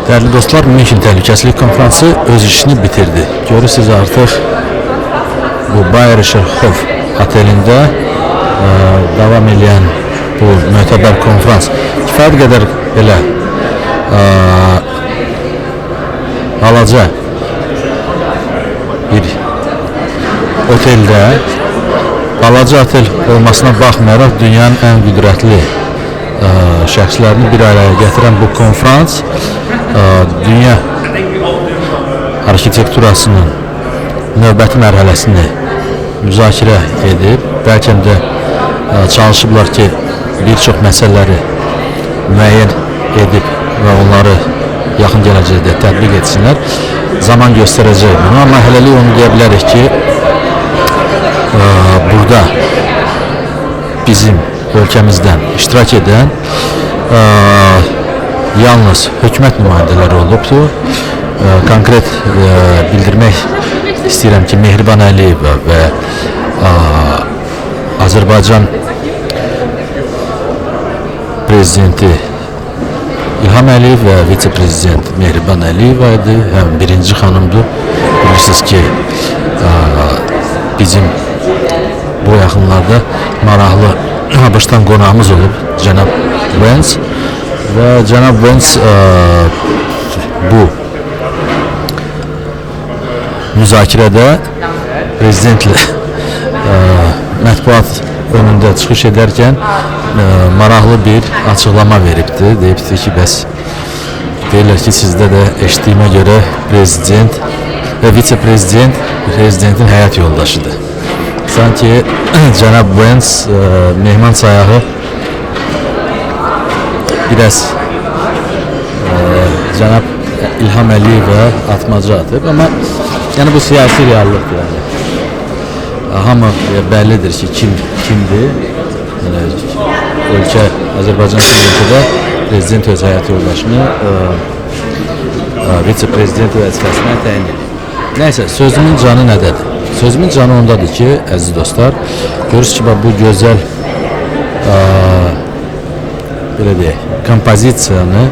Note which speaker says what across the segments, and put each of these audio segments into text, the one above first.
Speaker 1: Değerli dostlar, München Təhlükəsizlik Konfransı öz işini bitirdi. Görürsünüz artıq bu Bayerischer Hof otelində davam edən bu mötəbər konfrans kifayət qədər belə balaca bir oteldə, balaca otel olmasına baxmayaraq dünyanın ən qüdrətli şəxslərini bir araya gətirən bu konfrans dünya arxitekturasının növbəti mərhələsini müzakirə edib, bəlkə də çalışıblar ki, bir çox məsələləri müəyyən edib və onları yaxın gələcəkdə tətbiq etsinlər. Zaman göstərəcək bunu, amma hələlik onu deyə bilərik ki, burada bizim ölkəmizdən iştirak edən yalnız hökumət nümayəndələri olubdur. Konkret bildirmək istəyirəm ki, Mehriban Əliyeva və Azərbaycan prezidenti İlham Əliyev və vitse-prezident Mehriban Əliyeva idi. Həm birinci xanımdır. Bilirsiniz ki, bizim bu yaxınlarda maraqlı ABŞ-dan qonağımız olub, cənab Vance və cənab Vance bu müzakirədə prezidentlə mətbuat önündə çıxış edərkən maraqlı bir açıqlama veribdi. Deyibdi ki, bəs deyirlər ki, sizdə də eşitdiyimə görə prezident və vitse-prezident prezidentin həyat yoldaşıdır. Sanki cənab Vance mehman sayağı biraz cənab İlham Əliyevə atmaca atıb, amma yəni bu siyasi reallıqdır. Yəni. Hamı bəllidir ki, kimdir. Yəni, ölkə, Azərbaycan ölkədə prezident öz həyat yoldaşını vitse-prezident vəzifəsinə təyin edir. Nəysə, sözümün canı nədədir? Sözümün canı ondadır ki, əziz dostlar, görürsünüz ki, bu gözəl belə deyək, kompozisiyanı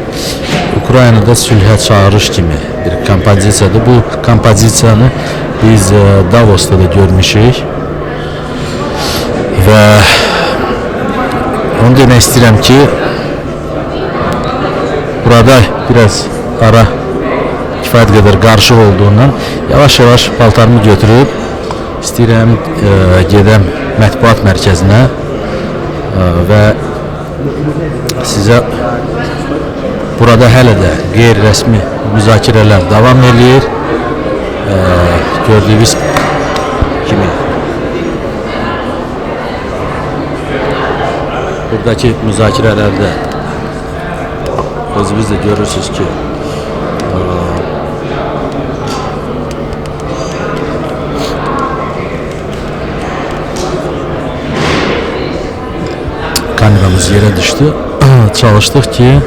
Speaker 1: Ukraynada sülhə çağırış kimi bir kompozisiyadır. Bu kompozisiyanı biz Davos'ta da görmüşük və onu demək istəyirəm ki, burada biraz ara kifayət qədər qarışıq olduğundan yavaş-yavaş paltarımı götürüb istəyirəm gedəm mətbuat mərkəzinə və sizə burada hələ də qeyri-rəsmi müzakirələr davam edir. Gördüyünüz kimi buradakı müzakirələrdə özünüz də görürsünüz ki, kameramız yere düştü. Çalıştık ki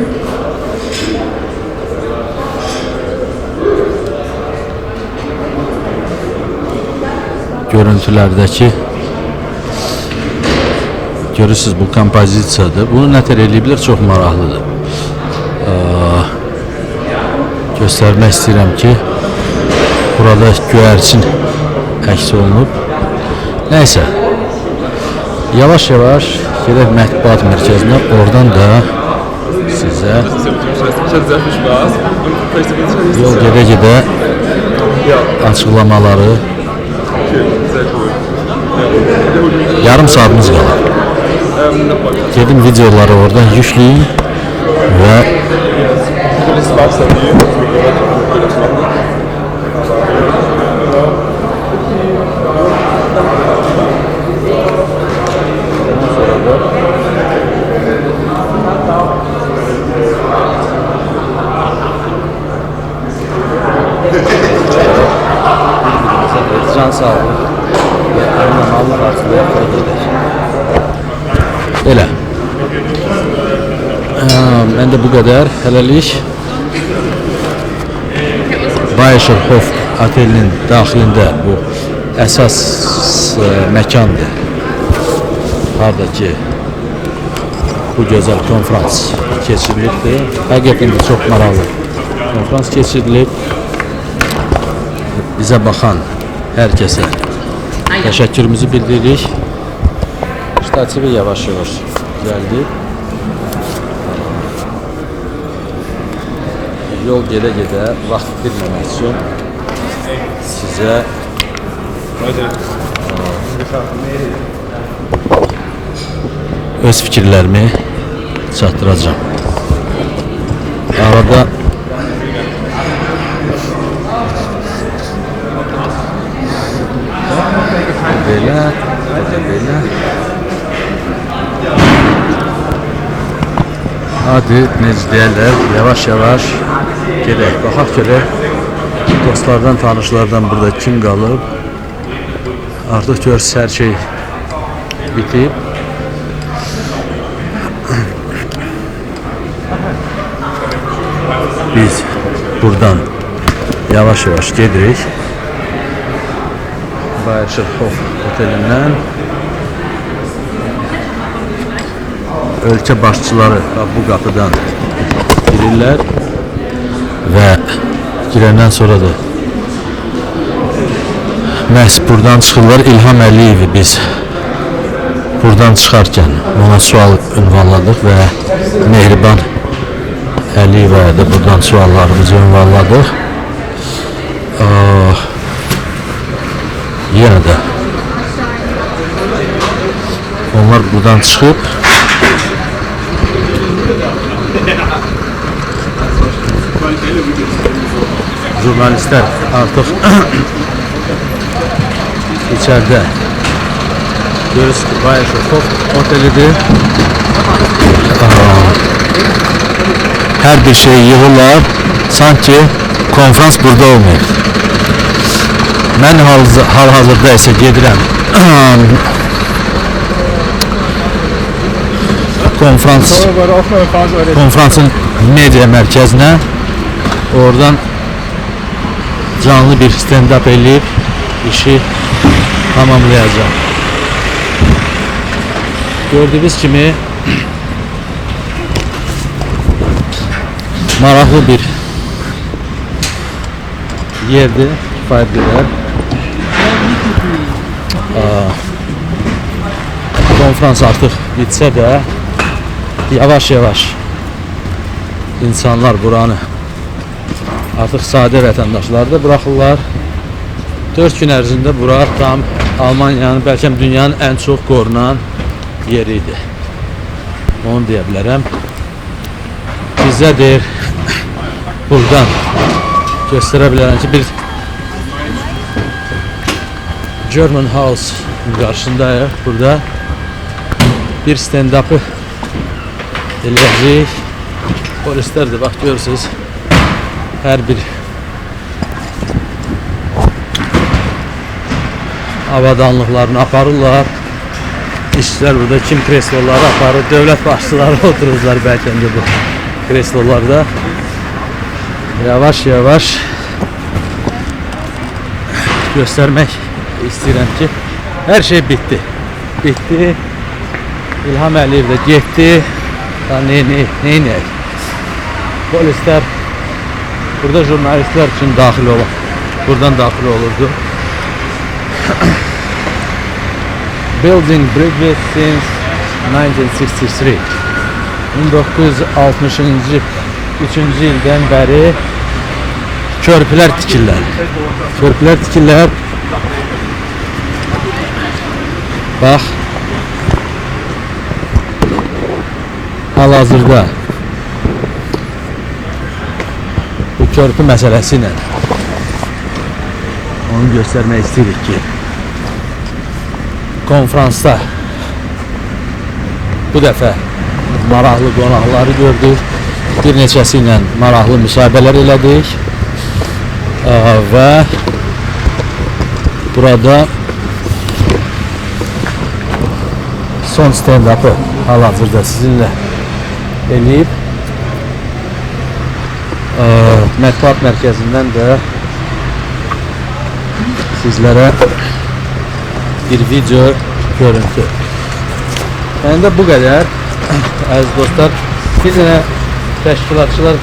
Speaker 1: görüntülerdeki görürsünüz bu kompozisiyadır. Bunu nətər eləyiblər, çox maraqlıdır. Göstərmək istəyirəm ki, burada göyərçin əks olunub. Nəysə, yavaş-yavaş gedək mətbuat mərkəzinə, oradan da sizə yol gedə-gedə açıqlamaları yarım saatimiz qalır. Gedim videoları oradan yükləyin və can sağlığı ve Allah artığı elə. Mən də bu qədər hələlik Bayerischer Hof otelinin daxilində bu əsas məkandır. Harda ki bu gözəl konferans keçirildi. Həqiqətən də çox maraqlı Konferans keçirilib. Bizə baxan hər kəsə təşəkkürümüzü bildiririk. Ştativi yavaş-yavaş gəldi. Yol gedə-gedə vaxt itirməmək üçün sizə öz fikirlərimi çatdıracağım. Arada belə. Hadi necə deyərlər, yavaş-yavaş gedək. Baxaq görək dostlardan, tanışlardan burada kim qalıb. Artıq görürsünüz hər şey bitib. Biz buradan yavaş-yavaş gedirik. Bayışırxov otelindən ölkə başçıları bu qapıdan girirlər və girəndən sonra da məhz buradan çıxırlar. İlham Əliyevi biz buradan çıxarkən ona sual ünvanladıq və Mehriban Əliyevə də buradan suallarımızı ünvanladıq. Yenə də onlar buradan çıxıb jurnalistlər artıq içəridə görürsünüz ki, Bayışırxov otelidir. Hər bir şey yığırlar, sanki konferans burada olmayıb. Mən hal-hazırda isə gedirəm konferansın media mərkəzinə. Oradan canlı bir stand-up eləyib işi tamamlayacağım. Gördüğünüz kimi maraqlı bir yerdir, kifayət qədər. Konferans artıq bitsə də yavaş-yavaş insanlar buranı artıq sadə vətəndaşlar da buraxırlar. 4 gün ərzində bura tam Almaniyanın, bəlkə dünyanın ən çox qorunan yeriydi. Onu deyə bilərəm. Bizə deyir, buradan göstərə bilərəm ki, bir German House qarşısındayıq. Burada bir stand-up'ı eləyəcək. Polislər də bax görürsünüz, hər bir avadanlıqlarını aparırlar. İşçilər burada kim kresloları aparır, dövlət başçıları otururlar bəlkə də bu kreslolarda. Yavaş-yavaş göstərmək istəyirəm ki, hər şey bitdi. Bitdi. İlham Əliyev də getdi. Neynəyək? Polislər burada jurnalistlər üçün daxil olur. Buradan daxil olurdu. Building bridges since 1963. 1963-cü ildən bəri körpülər tikirlər. Körpülər tikirlər. Bax. Hal-hazırda bu körpü məsələsi ilə onu göstərmək istəyirik ki, konferansda bu dəfə maraqlı qonaqları gördük. Bir neçəsi ilə maraqlı müsahibələr elədik və burada son stand-up'ı hal-hazırda sizinlə eləyib mətbuat mərkəzindən də sizlərə bir video görüntü. Yəni də bu qədər əziz dostlar. Bir dənə təşkilatçılar